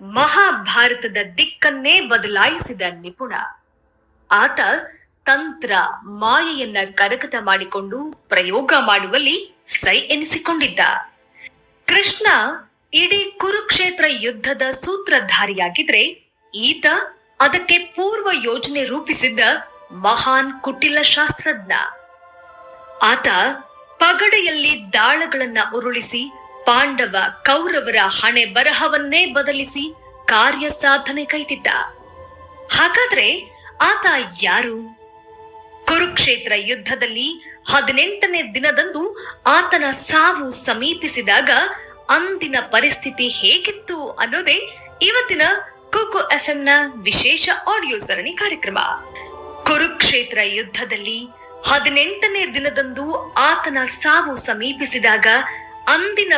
ಮಹಾಭಾರತದ ದಿಕ್ಕನ್ನೇ ಬದಲಾಯಿಸಿದ ನಿಪುಣ. ಆತ ತಂತ್ರ ಮಾಯೆಯನ್ನ ಕರಗತ ಮಾಡಿಕೊಂಡು ಪ್ರಯೋಗ ಮಾಡುವಲ್ಲಿ ಸೈ ಎನಿಸಿಕೊಂಡಿದ್ದ. ಕೃಷ್ಣ ಇಡೀ ಕುರುಕ್ಷೇತ್ರ ಯುದ್ಧದ ಸೂತ್ರಧಾರಿಯಾಗಿದ್ರೆ, ಈತ ಅದಕ್ಕೆ ಪೂರ್ವ ಯೋಜನೆ ರೂಪಿಸಿದ್ದ ಮಹಾನ್ ಕುಟಿಲ ಶಾಸ್ತ್ರಜ್ಞ. ಆತ ಪಗಡೆಯಲ್ಲಿ ದಾಳಗಳನ್ನ ಉರುಳಿಸಿ ಪಾಂಡವ ಕೌರವರ ಹಣೆ ಬರಹವನ್ನೇ ಬದಲಿಸಿ ಕಾರ್ಯ ಸಾಧನೆ ಕೈತಿದ್ದ. ಹಾಗಾದ್ರೆ ಆತ ಯಾರು? ಕುರುಕ್ಷೇತ್ರ ಯುದ್ಧದಲ್ಲಿ 18ನೇ ದಿನದಂದು ಆತನ ಸಾವು ಸಮೀಪಿಸಿದಾಗ ಅಂದಿನ ಪರಿಸ್ಥಿತಿ ಹೇಗಿತ್ತು ಅನ್ನೋದೇ ಇವತ್ತಿನ ಕುಕು ಎಫ್ಎಂನ ವಿಶೇಷ ಆಡಿಯೋ ಸರಣಿ ಕಾರ್ಯಕ್ರಮ. ಕುರುಕ್ಷೇತ್ರ ಯುದ್ಧದಲ್ಲಿ 18ನೇ ದಿನದಂದು ಆತನ ಸಾವು ಸಮೀಪಿಸಿದಾಗ ಅಂದಿನ